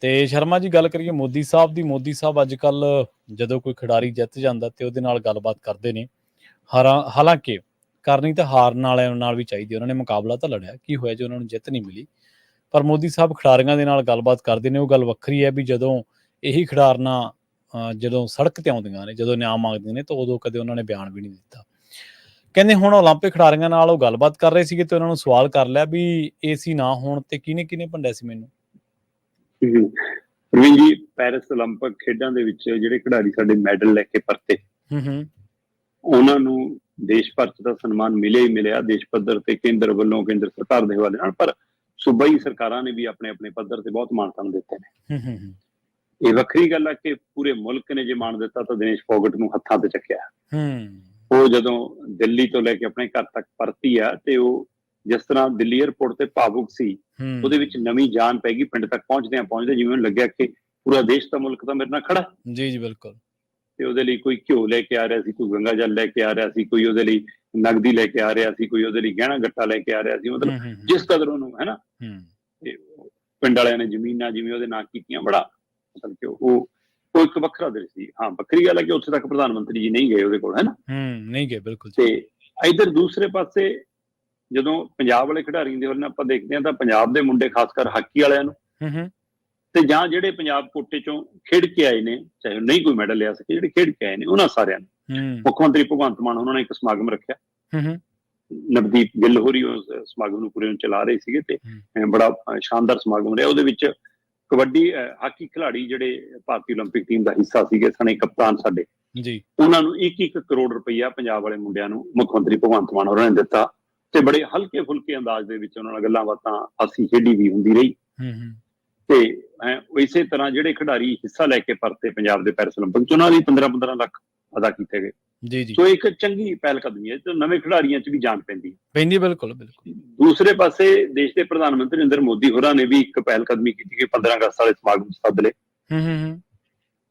ਤੇ ਸ਼ਰਮਾ ਜੀ ਗੱਲ ਕਰੀਏ ਮੋਦੀ ਸਾਹਿਬ ਦੀ। ਮੋਦੀ ਸਾਹਿਬ ਅੱਜ ਕੱਲ੍ਹ ਜਦੋਂ ਕੋਈ ਖਿਡਾਰੀ ਜਿੱਤ ਜਾਂਦਾ ਤੇ ਉਹਦੇ ਨਾਲ ਗੱਲਬਾਤ ਕਰਦੇ ਨੇ। ਹਾਲਾਂਕਿ ਕਰਨੀ ਤਾਂ ਹਾਰਨ ਵਾਲਿਆਂ ਨਾਲ ਵੀ ਚਾਹੀਦੀ। ਉਹਨਾਂ ਨੇ ਮੁਕਾਬਲਾ ਤਾਂ ਲੜਿਆ, ਕੀ ਹੋਇਆ ਜੇ ਉਹਨਾਂ ਨੂੰ ਜਿੱਤ ਨਹੀਂ ਮਿਲੀ। ਪਰ ਮੋਦੀ ਸਾਹਿਬ ਖਿਡਾਰੀਆਂ ਦੇ ਨਾਲ ਗੱਲਬਾਤ ਕਰਦੇ ਨੇ। ਉਹ ਗੱਲ ਵੱਖਰੀ ਹੈ ਵੀ ਜਦੋਂ ਇਹੀ ਖਿਡਾਰਨਾਂ ਜਦੋਂ ਸੜਕ ਤੇ ਆਉਂਦੀਆਂ ਨੇ, ਜਦੋਂ ਨਿਆਂ ਮੰਗਦੀਆਂ ਨੇ, ਤਾਂ ਉਦੋਂ ਕਦੇ ਉਹਨਾਂ ਨੇ ਬਿਆਨ ਵੀ ਨਹੀਂ ਦਿੱਤਾ। ਕਹਿੰਦੇ ਹੁਣ ਓਲੰਪਿਕ ਖਿਡਾਰੀਆਂ ਨਾਲ ਉਹ ਗੱਲਬਾਤ ਕਰ ਰਹੇ ਸੀਗੇ ਤੇ ਉਹਨਾਂ ਨੂੰ ਸਵਾਲ ਕਰ ਲਿਆ ਵੀ ਏਸੀ ਨਾ ਹੋਣ ਤੇ ਕਿਹਨੇ ਭੰਡਿਆ ਸੀ ਮੈਨੂੰ। ਪ੍ਰਵੀਨ ਜੀ, ਪੈਰਿਸ ਓਲੰਪਿਕ ਖੇਡਾਂ ਦੇ ਵਿੱਚ ਜਿਹੜੇ ਖਿਡਾਰੀ ਸਾਡੇ ਮੈਡਲ ਲੈ ਕੇ ਪਰਤੇ, ਉਹਨਾਂ ਨੂੰ ਦੇਸ਼ ਭਰ ਚ ਤਾਂ ਸਨਮਾਨ ਮਿਲਿਆ ਹੀ ਮਿਲਿਆ, ਦੇਸ਼ ਪੱਧਰ ਤੇ ਕੇਂਦਰ ਵੱਲੋਂ, ਕੇਂਦਰ ਸਰਕਾਰ ਦੇ ਹਵਾਲੇ ਨਾਲ। ਪਰ ਸੂਬਾਈ ਸਰਕਾਰਾਂ ਨੇ ਵੀ ਆਪਣੇ ਆਪਣੇ ਪੱਧਰ ਤੇ ਬਹੁਤ ਮਾਣ ਤਾਣ ਦਿੱਤੇ ਨੇ। ਇਹ ਵੱਖਰੀ ਗੱਲ ਹੈ ਕਿ ਪੂਰੇ ਮੁਲਕ ਨੇ ਜੇ ਮਾਣ ਦਿੱਤਾ ਤਾਂ ਦਿਨੇਸ਼ ਫੋਗਟ ਨੂੰ ਹੱਥਾਂ ਤੇ ਚੱਕਿਆ। ਉਹ ਜਦੋਂ ਦਿੱਲੀ ਤੋਂ ਲੈ ਕੇ ਆਪਣੇ ਘਰ ਤੱਕ ਪਰਤੀ ਆ ਤੇ ਉਹ ਜਿਸ ਤਰ੍ਹਾਂ ਦਿੱਲੀ ਏਅਰਪੋਰਟ ਤੇ ਭਾਵੁਕ ਸੀ, ਉਹਦੇ ਵਿੱਚ ਨਵੀਂ ਜਾਨ ਪੈ ਗਈ। ਪਿੰਡ ਤੱਕ ਪਹੁੰਚਦੇ ਜਿਵੇਂ ਉਹਨੂੰ ਲੱਗਿਆ ਕਿ ਪੂਰਾ ਦੇਸ਼ ਦਾ ਮੁਲਕ ਤਾਂ ਮੇਰੇ ਨਾਲ ਖੜਾ। ਜੀ ਬਿਲਕੁਲ। ਤੇ ਉਹਦੇ ਲਈ ਕੋਈ ਘਿਓ ਲੈ ਕੇ ਆ ਰਿਹਾ ਸੀ, ਕੋਈ ਗੰਗਾ ਜਲ ਲੈ ਕੇ ਆ ਰਿਹਾ ਸੀ, ਕੋਈ ਉਹਦੇ ਲਈ ਨਗਦੀ ਲੈ ਕੇ ਆ ਰਿਹਾ ਸੀ, ਕੋਈ ਉਹਦੇ ਲਈ ਗਹਿਣਾ ਗੱਟਾ ਲੈ ਕੇ ਆ ਰਿਹਾ ਸੀ। ਮਤਲਬ ਜਿਸ ਕਦਰ ਉਹਨੂੰ ਹੈ ਨਾ, ਤੇ ਪਿੰਡ ਵਾਲਿਆਂ ਨੇ ਜ਼ਮੀਨਾਂ ਜਿਵੇਂ ਉਹਦੇ ਨਾਂ ਕੀਤੀਆਂ, ਬੜਾ ਮਤਲਬ ਕਿ ਉਹ ਇੱਕ ਵੱਖਰਾ ਦਿਲ ਸੀ। ਹਾਂ, ਵੱਖਰੀ ਗੱਲ ਹੈ ਕਿ ਉੱਥੇ ਤੱਕ ਪ੍ਰਧਾਨ ਮੰਤਰੀ ਜੀ ਨਹੀਂ ਗਏ ਉਹਦੇ ਕੋਲ, ਹੈ ਨਾ, ਨਹੀਂ ਗਏ ਬਿਲਕੁਲ। ਤੇ ਇੱਧਰ ਦੂਸਰੇ ਪਾਸੇ ਜਦੋਂ ਪੰਜਾਬ ਵਾਲੇ ਖਿਡਾਰੀਆਂ ਦੇ ਵੱਲ ਆਪਾਂ ਦੇਖਦੇ ਹਾਂ ਤਾਂ ਪੰਜਾਬ ਦੇ ਮੁੰਡੇ, ਖਾਸ ਕਰ ਹਾਕੀ ਵਾਲਿਆਂ ਨੂੰ, ਤੇ ਜਾਂ ਜਿਹੜੇ ਪੰਜਾਬ ਕੋਟੇ ਚੋਂ ਖੇਡ ਕੇ ਆਏ ਨੇ, ਚਾਹੇ ਨਹੀਂ ਕੋਈ ਮੈਡਲ ਲਿਆ ਸਕੇ, ਜਿਹੜੇ ਖੇਡ ਕੇ ਆਏ ਨੇ, ਉਹਨਾਂ ਸਾਰਿਆਂ ਨੂੰ ਮੁੱਖ ਮੰਤਰੀ ਭਗਵੰਤ ਮਾਨ ਉਹਨਾਂ ਨੇ ਇੱਕ ਸਮਾਗਮ ਰੱਖਿਆ। ਨਵਦੀਪ ਗਿੱਲ ਹੋਰੀ ਉਸ ਸਮਾਗਮ ਨੂੰ ਪੂਰੇ ਚਲਾ ਰਹੇ ਸੀਗੇ ਤੇ ਬੜਾ ਸ਼ਾਨਦਾਰ ਸਮਾਗਮ ਰਿਹਾ। ਉਹਦੇ ਵਿੱਚ ਕਬੱਡੀ ਹਾਕੀ ਖਿਡਾਰੀ ਜਿਹੜੇ ਭਾਰਤੀ ਓਲੰਪਿਕ ਟੀਮ ਦਾ ਹਿੱਸਾ ਸੀਗੇ, ਸਣੇ ਕਪਤਾਨ ਸਾਡੇ, ਉਹਨਾਂ ਨੂੰ 1-1 ਕਰੋੜ ਰੁਪਈਆ ਪੰਜਾਬ ਵਾਲੇ ਮੁੰਡਿਆਂ ਨੂੰ ਮੁੱਖ ਮੰਤਰੀ ਭਗਵੰਤ ਮਾਨ ਹੋਰਾਂ ਨੇ ਦਿੱਤਾ। ਤੇ ਬੜੇ ਹਲਕੇ ਫੁਲਕੇ ਅੰਦਾਜ਼ ਦੇ ਵਿੱਚ ਉਹਨਾਂ ਨਾਲ ਗੱਲਾਂ ਬਾਤਾਂ, ਹਾਸੀ ਖੇਡੀ ਵੀ ਹੁੰਦੀ ਰਹੀ। ਤੇ ਇਸੇ ਤਰ੍ਹਾਂ ਜਿਹੜੇ ਖਿਡਾਰੀ ਹਿੱਸਾ ਲੈ ਕੇ ਪਰਤੇ ਪੰਜਾਬ ਦੇ ਪੈਰਿਸ ਓਲੰਪਿਕ ਚ, ਉਹਨਾਂ ਲਈ 15-15 ਲੱਖ ਅਦਾ ਕੀਤੇ ਗਏ। ਸੋ ਇੱਕ ਚੰਗੀ ਪਹਿਲ ਕਦਮੀ ਹੈ ਤੇ ਨਵੇਂ ਖਿਡਾਰੀਆਂ ਚ ਵੀ ਜਾਨ ਪੈਂਦੀ। ਬਿਲਕੁਲ। ਦੂਸਰੇ ਪਾਸੇ ਦੇਸ਼ ਦੇ ਪ੍ਰਧਾਨ ਮੰਤਰੀ ਨਰਿੰਦਰ ਮੋਦੀ ਹੋਰਾਂ ਨੇ ਵੀ ਇੱਕ ਪਹਿਲ ਕਦਮੀ ਕੀਤੀ ਕਿ 15 ਅਗਸਤ ਵਾਲੇ ਸਮਾਗਮ ਸੱਦ ਲਏ।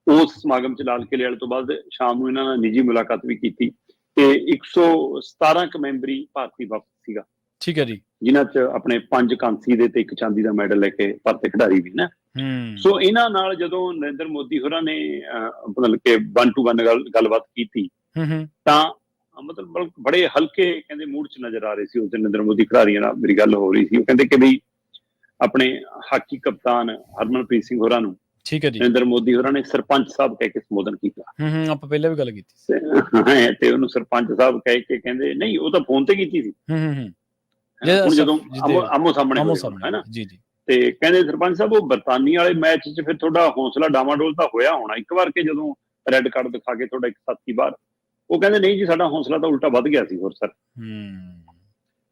ਉਸ ਸਮਾਗਮ ਚ ਲਾਲ ਕਿਲ੍ਹੇ ਵਾਲੇ ਤੋਂ ਬਾਅਦ ਸ਼ਾਮ ਨੂੰ ਇਹਨਾਂ ਨਾਲ ਨਿੱਜੀ ਮੁਲਾਕਾਤ ਵੀ ਕੀਤੀ ਤੇ 117 ਮੈਂਬਰੀ ਭਾਰਤੀ ਵਫਦ ਸੀਗਾ। ਠੀਕ ਹੈ ਜੀ। ਜਿਨ੍ਹਾਂ ਚ ਆਪਣੇ 5 ਕਾਂਸੀ ਦੇ ਤੇ 1 ਚਾਂਦੀ ਦਾ ਮੈਡਲ ਲੈ ਕੇ ਪਰਤੇ ਖਿਡਾਰੀ ਵੀ ਨਾ। ਸੋ ਇਹਨਾਂ ਨਾਲ ਜਦੋਂ ਨਰਿੰਦਰ ਮੋਦੀ ਹੋਰਾਂ ਨੇ ਮਤਲਬ ਕਿ 1 to 1 ਗੱਲਬਾਤ ਕੀਤੀ ਤਾਂ ਮਤਲਬ ਬੜੇ ਹਲਕੇ ਕਹਿੰਦੇ ਮੂਡ ਚ ਨਜ਼ਰ ਆ ਰਹੇ ਸੀ। ਉਸ ਦਿਨ ਨਰਿੰਦਰ ਮੋਦੀ ਖਿਡਾਰੀਆਂ ਨਾਲ ਮੇਰੀ ਗੱਲ ਹੋ ਰਹੀ ਸੀ। ਉਹ ਕਹਿੰਦੇ ਕਿ ਵੀ ਆਪਣੇ ਹਾਕੀ ਕਪਤਾਨ ਹਰਮਨਪ੍ਰੀਤ ਸਿੰਘ ਹੋਰਾਂ ਨੂੰ ਨਰਿੰਦਰ ਮੋਦੀ ਹੋਰਾਂ ਨੇ ਸਰਪੰਚ ਸਾਹਿਬ ਕਹਿ ਕੇ ਸੰਬੋਧਨ ਕੀਤਾ। ਆਪਾਂ ਪਹਿਲਾਂ ਵੀ ਗੱਲ ਕੀਤੀ ਸੀ ਤੇ ਉਹਨੂੰ ਸਰਪੰਚ ਸਾਹਿਬ ਕਹਿ ਕੇ ਕਹਿੰਦੇ, ਨਹੀਂ ਉਹ ਤਾਂ ਫੋਨ ਤੇ ਕੀਤੀ ਸੀ, ਹੁਣ ਜਦੋਂ ਆਮੋ ਸਾਹਮਣੇ ਹੈ ਨਾ। ਤੇ ਕਹਿੰਦੇ ਸਰਪੰਚ ਸਾਹਿਬ ਉਹ ਬਰਤਾਨੀ ਵਾਲੇ ਮੈਚ ਚ ਫਿਰ ਤੁਹਾਡਾ ਹੌਸਲਾ ਡਾਵਾਡੋਲ ਤਾਂ ਹੋਇਆ ਹੋਣਾ ਇੱਕ ਵਾਰ, ਕਿ ਜਦੋਂ ਰੈੱਡ ਕਾਰਡ ਦਿਖਾ ਕੇ ਤੁਹਾਡਾ ਇੱਕ ਸਾਥੀ ਬਾਹਰ। ਉਹ ਕਹਿੰਦੇ ਨਹੀਂ ਜੀ, ਸਾਡਾ ਹੌਸਲਾ ਤਾਂ ਉਲਟਾ ਵੱਧ ਗਿਆ ਸੀ। ਹੋਰ ਸਰ,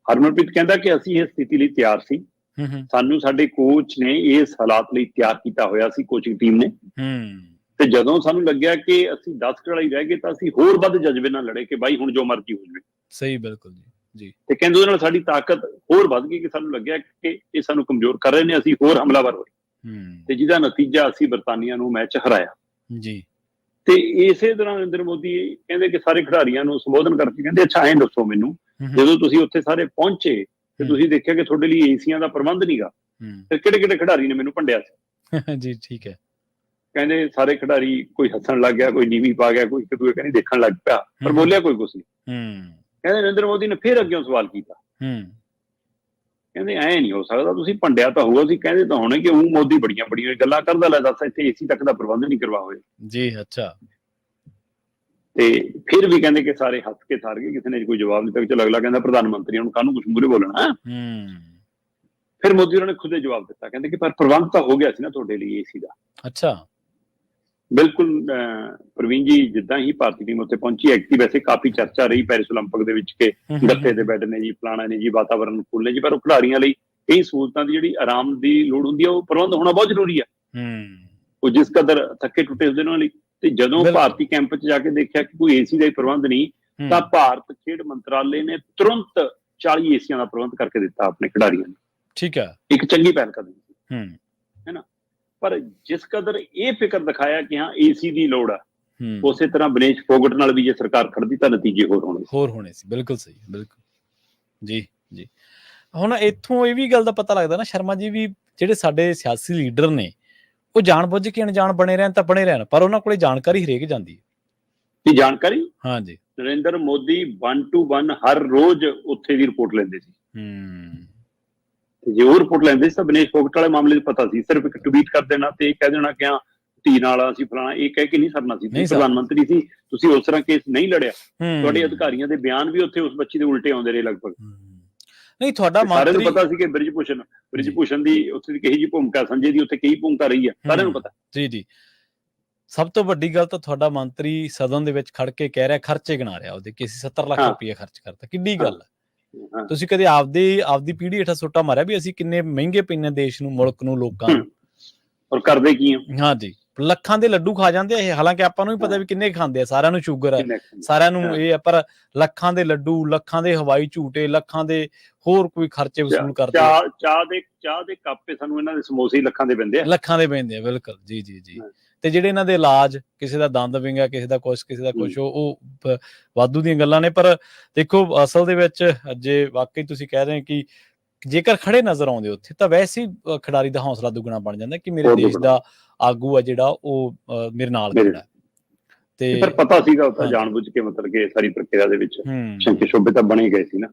ਹਰਮਨਪ੍ਰੀਤ ਕਹਿੰਦਾ ਕਿ ਅਸੀਂ ਇਹ ਸਥਿਤੀ ਲਈ ਤਿਆਰ ਸੀ, ਸਾਨੂੰ ਸਾਡੇ ਕੋਚ ਨੇ ਇਸ ਹਾਲਾਤ ਲਈ ਤਿਆਰ ਕੀਤਾ ਹੋਇਆ ਸੀ, ਕੋਚਿੰਗ ਟੀਮ ਨੇ। ਤੇ ਜਦੋਂ ਸਾਨੂੰ ਲੱਗਿਆ ਕਿ ਅਸੀਂ 10 ਖਿਡਾਰੀ ਰਹਿ ਗਏ ਤਾਂ ਅਸੀਂ ਹੋਰ ਵੱਧ ਜਜ਼ਬੇ ਨਾਲ ਲੜੇ ਕਿ ਬਾਈ ਹੁਣ ਜੋ ਮਰਜ਼ੀ ਹੋ ਜਾਵੇ। ਸਹੀ, ਬਿਲਕੁਲ ਜੀ। ਤੇ ਕਹਿੰਦੇ ਉਹਦੇ ਨਾਲ ਸਾਡੀ ਤਾਕਤ ਹੋਰ ਵੱਧ ਗਈ ਕਿ ਸਾਨੂੰ ਲੱਗਿਆ ਕਿ ਇਹ ਸਾਨੂੰ ਕਮਜ਼ੋਰ ਕਰ ਰਹੇ ਨੇ, ਅਸੀਂ ਹੋਰ ਹਮਲਾਵਰ ਹੋਏ ਤੇ ਜਿਹਦਾ ਨਤੀਜਾ ਅਸੀਂ ਬਰਤਾਨੀਆ ਨੂੰ ਮੈਚ ਹਰਾਇਆ ਜੀ। ਤੇ ਇਸੇ ਤਰ੍ਹਾਂ ਨਰਿੰਦਰ ਮੋਦੀ ਕਹਿੰਦੇ ਕਿ ਸਾਰੇ ਖਿਡਾਰੀਆਂ ਨੂੰ ਸੰਬੋਧਨ ਕਰਕੇ ਕਹਿੰਦੇ, ਅੱਛਾ ਐਂ ਦੱਸੋ ਮੈਨੂੰ, ਜਦੋਂ ਤੁਸੀਂ ਉੱਥੇ ਸਾਰੇ ਪਹੁੰਚੇ ਤੇ ਤੁਸੀਂ ਦੇਖਿਆ ਕਿ ਤੁਹਾਡੇ ਲਈ ਏਸੀਆਂ ਦਾ ਪ੍ਰਬੰਧ ਨੀਗਾ, ਤੇ ਕਿਹੜੇ ਖਿਡਾਰੀ ਨੇ ਮੈਨੂੰ ਭੰਡਿਆ ਸੀ ਜੀ। ਠੀਕ ਹੈ। ਕਹਿੰਦੇ ਸਾਰੇ ਖਿਡਾਰੀ, ਕੋਈ ਹੱਸਣ ਲੱਗ ਗਿਆ, ਕੋਈ ਨੀਵੀਂ ਪਾ ਗਿਆ, ਕੋਈ ਇੱਕ ਦੂਜੇ ਕਹਿੰਦੇ ਦੇਖਣ ਲੱਗ ਪਿਆ, ਪਰ ਬੋਲਿਆ ਕੋਈ ਕੁਛ ਨਹੀਂ। ਕਹਿੰਦੇ ਨਰਿੰਦਰ ਮੋਦੀ ਨੇ ਫਿਰ ਅੱਗੇ ਸਵਾਲ ਕੀਤਾ, ਕਹਿੰਦੇ ਐ ਨਹੀਂ ਹੋ ਸਕਦਾ, ਤੁਸੀਂ ਭੰਡਿਆ ਤਾਂ ਹੋਊਗਾ ਸੀ, ਕਹਿੰਦੇ ਤਾਂ ਹੋਣੇ ਕਿ ਉਹ ਮੋਦੀ ਬੜੀਆਂ ਗੱਲਾਂ ਕਰਦਾ, ਲੈ ਦੱਸ ਇੱਥੇ ਏਸੀ ਤੱਕ ਦਾ ਪ੍ਰਬੰਧ ਨਹੀਂ ਕਰਵਾ ਹੋਇਆ ਜੀ। ਅੱਛਾ। ਤੇ ਫਿਰ ਵੀ ਕਹਿੰਦੇ ਕਿ ਸਾਰੇ ਹੱਸ ਕੇ ਸਾਰ ਗਏ, ਕਿਸੇ ਨੇ ਕੋਈ ਜਵਾਬ ਨਹੀਂ ਦਿੱਤਾ। ਚਲੋ ਅਗਲਾ ਕਹਿੰਦਾ ਪ੍ਰਧਾਨ ਮੰਤਰੀ ਨੂੰ ਕਾਹਨੂੰ ਕੁਛ ਮੂਹਰੇ ਬੋਲਣਾ। ਫਿਰ ਮੋਦੀ ਉਹਨਾਂ ਨੇ ਖੁਦ ਜਵਾਬ ਦਿੱਤਾ, ਕਹਿੰਦੇ ਕਿ ਪਰ ਪ੍ਰਬੰਧ ਤਾਂ ਹੋ ਗਿਆ ਸੀ ਨਾ ਤੁਹਾਡੇ ਲਈ ਏਸੀ ਦਾ। ਅੱਛਾ। ਬਿਲਕੁਲ ਪ੍ਰਵੀਨ ਜੀ, ਜਿੱਦਾਂ ਹੀ ਭਾਰਤੀ ਟੀਮ ਉੱਥੇ ਪਹੁੰਚੀ, ਐਕਟੀ ਵੈਸੇ ਕਾਫੀ ਚਰਚਾ ਰਹੀ ਪੈਰਿਸ ਓਲੰਪਿਕ ਦੇ ਵਿੱਚ ਕਿ ਗੱਤੇ ਦੇ ਬੈੱਡ ਨੇ ਜੀ, ਫਲਾਣਾ ਨੇ ਜੀ, ਵਾਤਾਵਰਨ ਅਨੁਕੂਲ ਨੇ ਜੀ, ਪਰ ਉਹ ਖਿਡਾਰੀਆਂ ਲਈ ਕਈ ਸਹੂਲਤਾਂ ਦੀ ਜਿਹੜੀ ਆਰਾਮ ਦੀ ਲੋੜ ਹੁੰਦੀ ਆ, ਉਹ ਪ੍ਰਬੰਧ ਹੋਣਾ ਬਹੁਤ ਜ਼ਰੂਰੀ ਆ। ਉਹ ਜਿਸ ਕਦਰ ਥੱਕੇ ਟੁੱਟੇ ਹੁੰਦੇ ਉਹਨਾਂ ਲਈ। ਤੇ ਜਦੋਂ ਭਾਰਤੀ ਕੈਂਪ 'ਚ ਜਾ ਕੇ ਦੇਖਿਆ ਕਿ ਕੋਈ ਏਸੀ ਦਾ ਹੀ ਪ੍ਰਬੰਧ ਨਹੀਂ, ਤਾਂ ਭਾਰਤ ਖੇਡ ਮੰਤਰਾਲੇ ਨੇ ਤੁਰੰਤ 40 ਏਸੀਆਂ ਦਾ ਪ੍ਰਬੰਧ ਕਰਕੇ ਦਿੱਤਾ ਆਪਣੇ ਖਿਡਾਰੀਆਂ ਨੂੰ। ਠੀਕ ਹੈ। ਇੱਕ ਚੰਗੀ ਪਹਿਲ ਕਦਮੀ ਸੀ, ਹੈ ਨਾ। ਪਰ ਜਿਸ ਕਦਰ ਇਹ ਫਿਕਰ ਦਿਖਾਇਆ ਕਿ ਹਾਂ ਏਸੀ ਦੀ ਲੋੜ ਆ, ਉਸੇ ਤਰ੍ਹਾਂ ਦਿਨੇਸ਼ ਫੋਗਟ ਨਾਲ ਵੀ ਜੇ ਸਰਕਾਰ ਖੜਦੀ ਤਾਂ ਨਤੀਜੇ ਹੋਰ ਹੋਣੇ ਸੀ। ਬਿਲਕੁਲ ਸਹੀ, ਬਿਲਕੁਲ ਜੀ। ਹੁਣ ਇੱਥੋਂ ਇਹ ਵੀ ਗੱਲ ਦਾ ਪਤਾ ਲੱਗਦਾ ਨਾ ਸ਼ਰਮਾ ਜੀ, ਵੀ ਜਿਹੜੇ ਸਾਡੇ ਸਿਆਸੀ ਲੀਡਰ ਨੇ ਉਹ ਜਾਣਬੁੱਝ ਕੇ ਅਣਜਾਣ ਬਣੇ ਰਹਿਣ ਤਾਂ ਬਣੇ ਰਹਿਣ, ਪਰ ਉਹਨਾਂ ਕੋਲੇ ਜਾਣਕਾਰੀ ਹਰੇਕ ਜਾਂਦੀ ਹੈ। ਇਹ ਜਾਣਕਾਰੀ ਹਾਂਜੀ। ਨਰਿੰਦਰ ਮੋਦੀ 1 to 1 ਹਰ ਰੋਜ਼ ਉੱਥੇ ਦੀ ਰਿਪੋਰਟ ਲੈਂਦੇ ਸੀ। ਤੇ ਜੇ ਉਹ ਰਿਪੋਰਟ ਲੈਂਦੇ ਸੀ ਤਾਂ ਵਿਨੇਸ਼ ਫੋਗਟ ਵਾਲੇ ਮਾਮਲੇ 'ਚ ਪਤਾ ਸੀ। ਸਿਰਫ ਇੱਕ ਟਵੀਟ ਕਰ ਦੇਣਾ ਤੇ ਇਹ ਕਹਿ ਦੇਣਾ ਕਿ ਹਾਂ ਧੀ ਨਾਲ ਅਸੀਂ ਫਲਾਣਾ, ਇਹ ਕਹਿ ਕੇ ਨਹੀਂ ਸਰਨਾ ਸੀ। ਤੁਸੀਂ ਪ੍ਰਧਾਨ ਮੰਤਰੀ ਸੀ, ਤੁਸੀਂ ਉਸ ਤਰ੍ਹਾਂ ਕੇਸ ਨਹੀਂ ਲੜਿਆ। ਤੁਹਾਡੇ ਅਧਿਕਾਰੀਆਂ ਦੇ ਬਿਆਨ ਵੀ ਉੱਥੇ ਉਸ ਬੱਚੀ ਦੇ ਉਲਟੇ ਆਉਂਦੇ ਰਹੇ ਲਗਭਗ। ਨਹੀਂ, ਤੁਹਾਡਾ ਸਾਰਿਆਂ ਨੂੰ ਪਤਾ ਸੀ ਕਿ ਬ੍ਰਿਜ ਭੂਸ਼ਣ ਦੀ ਉੱਥੇ ਦੀ ਕਹੀ ਜੀ ਭੂਮਿਕਾ, ਸੰਜੇ ਦੀ ਉੱਥੇ ਕਈ ਭੂਮਿਕਾ ਰਹੀ ਹੈ, ਸਾਰਿਆਂ ਨੂੰ ਪਤਾ। ਜੀ। ਸਭ ਤੋਂ ਵੱਡੀ ਗੱਲ ਤਾਂ ਤੁਹਾਡਾ ਮੰਤਰੀ ਸਦਨ ਦੇ ਵਿੱਚ ਖੜ ਕੇ ਕਹਿ ਰਿਹਾ, ਖਰਚੇ ਗਿਣਾ ਰਿਹਾ ਉਹਦੇ, ਕਿ ਅਸੀਂ 70 ਲੱਖ ਰੁਪਏ ਖਰਚ ਕਰਤਾ। ਕਿੱਡੀ ਗੱਲ ਹੈ। ਤੁਸੀਂ ਕਦੇ ਆਪਦੀ ਪੀੜ੍ਹੀ ਹੇਠਾਂ ਸੋਟਾ ਮਾਰਿਆ ਵੀ ਅਸੀਂ ਕਿੰਨੇ ਮਹਿੰਗੇ ਪੈਂਦੇ ਦੇਸ਼ ਨੂੰ, ਮੁਲਕ ਨੂੰ, ਲੋਕਾਂ ਨੂੰ, ਔਰ ਕਰਦੇ ਕੀ ਆ? ਹਾਂਜੀ, ਲੱਖਾਂ ਦੇ ਲੱਡੂ ਖਾ ਜਾਂਦੇ ਇਹ। ਹਾਲਾਂਕਿ ਆਪਾਂ ਨੂੰ ਵੀ ਪਤਾ ਵੀ ਕਿੰਨੇ ਖਾਂਦੇ ਆ, ਸਾਰਿਆਂ ਨੂੰ ਸ਼ੂਗਰ ਹੈ, ਸਾਰਿਆਂ ਨੂੰ ਇਹ ਹੈ, ਪਰ ਲੱਖਾਂ ਦੇ ਲੱਡੂ, ਲੱਖਾਂ ਦੇ ਹਵਾਈ ਝੂਟੇ, ਲੱਖਾਂ ਦੇ ਹੋਰ ਕੋਈ ਖਰਚੇ ਵਸੂਲ ਕਰਦੇ ਆ। ਚਾਹ ਦੇ ਕੱਪ ਸਾਨੂੰ ਇਹਨਾਂ ਦੇ ਸਮੋਸੇ ਲੱਖਾਂ ਦੇ ਪੈਂਦੇ ਆ। ਬਿਲਕੁਲ ਜੀ। ਤੇ ਜਿਹੜੇ ਇਹਨਾਂ ਦੇ ਇਲਾਜ, ਕਿਸੇ ਦਾ ਦੰਦ ਵਿੰਗਾ, ਕਿਸੇ ਦਾ ਕੁਛ, ਉਹ ਵਾਧੂ ਦੀਆਂ ਗੱਲਾਂ ਨੇ। ਪਰ ਦੇਖੋ, ਅਸਲ ਦੇ ਵਿੱਚ ਜੇ ਵਾਕਈ ਤੁਸੀਂ ਕਹਿ ਰਹੇ ਕਿ ਜੇਕਰ ਖੜੇ ਨਜ਼ਰ ਆਉਂਦੇ ਉੱਥੇ, ਤਾਂ ਵੈਸੇ ਹੀ ਖਿਡਾਰੀ ਦਾ ਹੌਸਲਾ ਦੁੱਗਣਾ ਬਣ ਜਾਂਦਾ ਕਿ ਮੇਰੇ ਦੇਸ਼ ਦਾ ਆਗੂ ਆ ਜਿਹੜਾ ਉਹ ਮੇਰੇ ਨਾਲ ਖੜਾ। ਤੇ ਫਿਰ ਪਤਾ ਸੀਗਾ ਉਹ ਤਾਂ ਜਾਣਬੁੱਝ ਕੇ, ਮਤਲਬ ਕਿ ਸਾਰੀ ਪ੍ਰਕਿਰਿਆ ਦੇ ਵਿੱਚ ਸ਼ੰਕੇ ਸ਼ੋਭੇ ਤਾਂ ਬਣੇ ਗਏ ਸੀ ਨਾ।